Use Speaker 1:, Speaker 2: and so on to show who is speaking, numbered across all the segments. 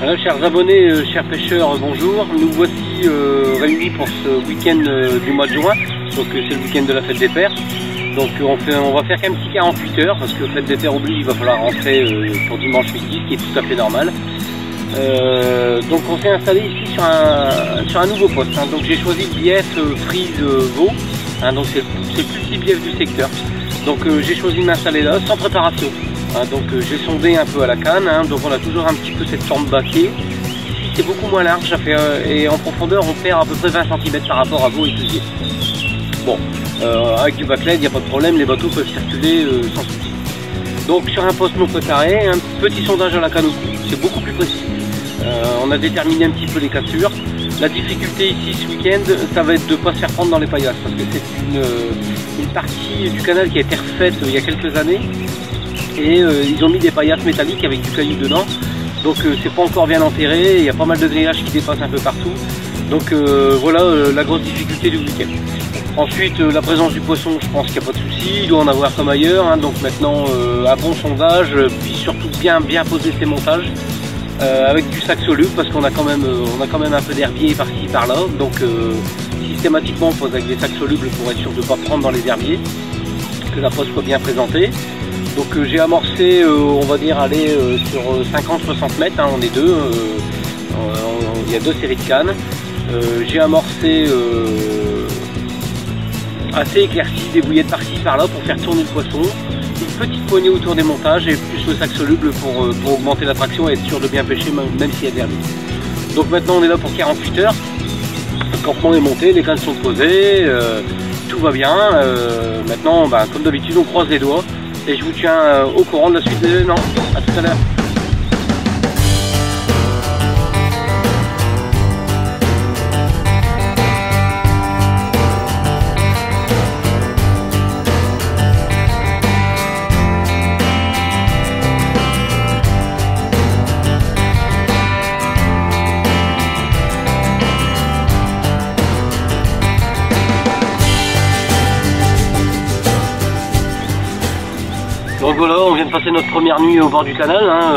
Speaker 1: Alors, chers abonnés, chers pêcheurs, bonjour. Nous voici réunis pour ce week-end du mois de juin. Donc c'est le week-end de la fête des pères. Donc on va faire qu'un petit 48 heures parce que fête des pères oblige, il va falloir rentrer pour dimanche midi, ce qui est tout à fait normal. Donc on s'est installé ici sur un nouveau poste. Hein. Donc j'ai choisi le bief frise veau. Hein, donc c'est le plus petit bief du secteur. Donc j'ai choisi de m'installer là sans préparation. Hein, donc j'ai sondé un peu à la canne, hein, donc on a toujours un petit peu cette forme baquée. Ici c'est beaucoup moins large, ça fait, et en profondeur on perd à peu près 20 cm par rapport à veau et fusier. Bon, avec du backlead il n'y a pas de problème, les bateaux peuvent circuler sans souci. Donc sur un poste non préparé, un petit sondage à la canne au cou, c'est beaucoup plus précis. On a déterminé un petit peu les cassures. La difficulté ici ce week-end, ça va être de ne pas se faire prendre dans les paillasses, parce que c'est une partie du canal qui a été refaite il y a quelques années. Et ils ont mis des paillasses métalliques avec du caillou dedans, donc c'est pas encore bien enterré, il y a pas mal de grillages qui dépassent un peu partout, donc voilà la grosse difficulté du week-end. Ensuite la présence du poisson, je pense qu'il n'y a pas de souci, il doit en avoir comme ailleurs, hein, donc maintenant un bon sondage, puis surtout bien poser ses montages, avec du sac soluble, parce qu'on a quand même un peu d'herbier par-ci par-là, donc systématiquement on pose avec des sacs solubles pour être sûr de ne pas prendre dans les herbiers, que la pose soit bien présentée. Donc j'ai amorcé, on va dire, aller sur 50-60 mètres, hein, on est deux, il y a deux séries de cannes. J'ai amorcé assez éclairci, des bouillettes par-ci par-là pour faire tourner le poisson, une petite poignée autour des montages et plus le sac soluble pour augmenter la traction et être sûr de bien pêcher même s'il y a des herbiers. Donc maintenant on est là pour 48 heures, le campement est monté, les cannes sont posées, tout va bien. Maintenant, comme d'habitude, on croise les doigts. Et je vous tiens au courant de la suite des événements. A tout à l'heure. Donc voilà, on vient de passer notre première nuit au bord du canal, hein,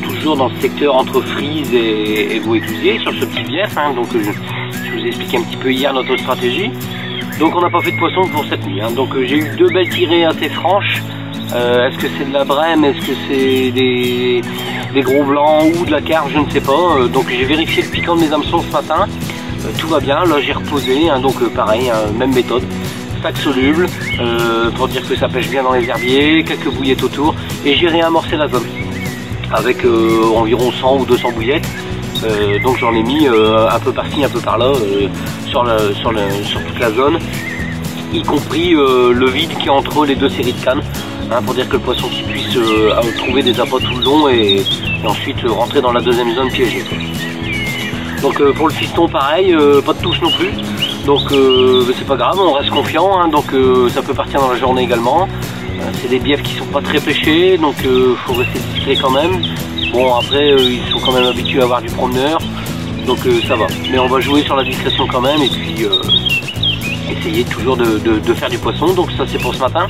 Speaker 1: toujours dans ce secteur entre Frise et Vaux-et-Clusier, sur ce petit bief, hein, donc je vous ai expliqué un petit peu hier notre stratégie. Donc on n'a pas fait de poisson pour cette nuit, hein, donc j'ai eu deux belles tirées assez franches. Est-ce que c'est de la brème, est-ce que c'est des gros blancs ou de la carpe, je ne sais pas. Donc j'ai vérifié le piquant de mes hameçons ce matin, tout va bien, là j'ai reposé, hein, donc pareil, hein, même méthode. Sac soluble pour dire que ça pêche bien dans les herbiers, quelques bouillettes autour, et j'ai réamorcé la zone avec environ 100 ou 200 bouillettes, donc j'en ai mis un peu par-ci, un peu par-là sur toute la zone, y compris le vide qui est entre les deux séries de cannes, hein, pour dire que le poisson qui puisse trouver des appâts tout le long et ensuite rentrer dans la deuxième zone piégée. Donc pour le fiston pareil, pas de touche non plus. Donc c'est pas grave, on reste confiant, hein, donc ça peut partir dans la journée également. C'est des biefs qui sont pas très pêchés, donc faut rester discret quand même. Bon après ils sont quand même habitués à avoir du promeneur, donc ça va. Mais on va jouer sur la discrétion quand même et puis essayer toujours de faire du poisson. Donc ça c'est pour ce matin.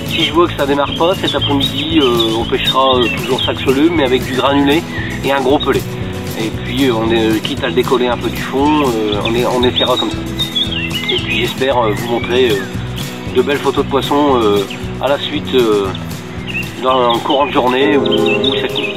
Speaker 1: Si je vois que ça démarre pas, cet après-midi on pêchera toujours sac soluble mais avec du granulé et un gros pelet. Et puis quitte à le décoller un peu du fond, on essaiera comme ça. Et puis j'espère vous montrer de belles photos de poissons à la suite dans le courant de journée ou cette nuit.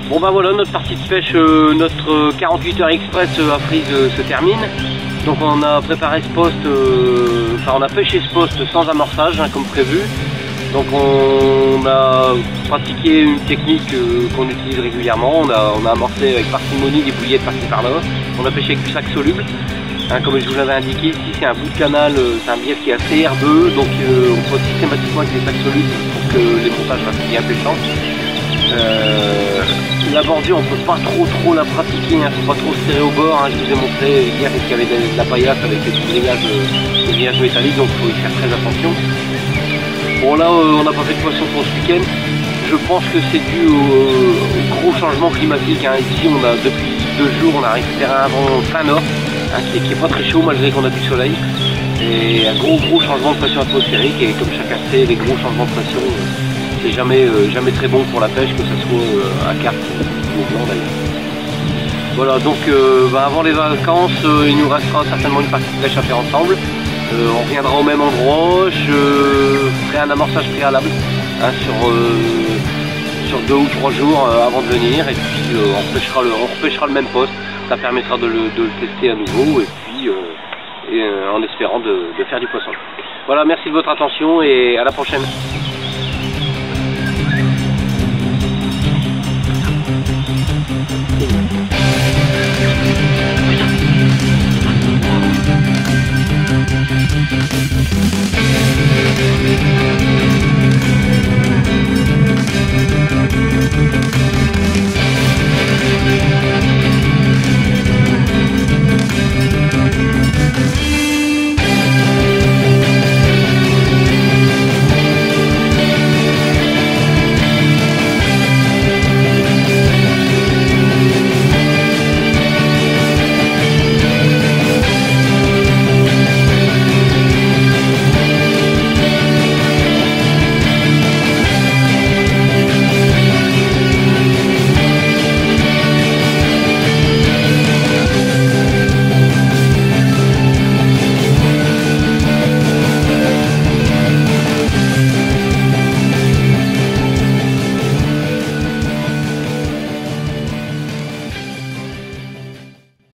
Speaker 1: Bon ben voilà, notre partie de pêche, notre 48 heures express à Frise se termine. Donc on a préparé ce poste, on a pêché ce poste sans amorçage, hein, comme prévu. Donc on a pratiqué une technique qu'on utilise régulièrement. On a amorcé avec parcimonie des bouillettes par-ci par-là. On a pêché avec du sac soluble. Hein, comme je vous l'avais indiqué, ici c'est un bout de canal, c'est un bief qui est assez herbeux, donc on pose systématiquement avec des sacs solides pour que les montages restent bien pêchants. La bordure, on peut pas trop la pratiquer, hein, faut pas trop se serrer au bord. Hein, je vous ai montré hier qu'il y avait de la paillasse avec des grillages métalliques, donc il faut y faire très attention. Bon là, on n'a pas fait de poisson pour ce week-end. Je pense que c'est dû au gros changement climatique. Hein. Ici, on a depuis 2 jours, on a récupéré un vent plein nord, hein, qui est pas très chaud malgré qu'on a du soleil. Et un gros changement de pression atmosphérique. Et comme chacun sait, les gros changements de pression, c'est jamais très bon pour la pêche, que ce soit à carpe ou au blanc d'ailleurs. Voilà, donc avant les vacances, il nous restera certainement une partie de pêche à faire ensemble. On reviendra au même endroit, je ferai un amorçage préalable, hein, sur 2 ou 3 jours avant de venir, et puis on repêchera le même poste. Ça permettra de le tester à nouveau, et puis en espérant de faire du poisson. Voilà, merci de votre attention et à la prochaine.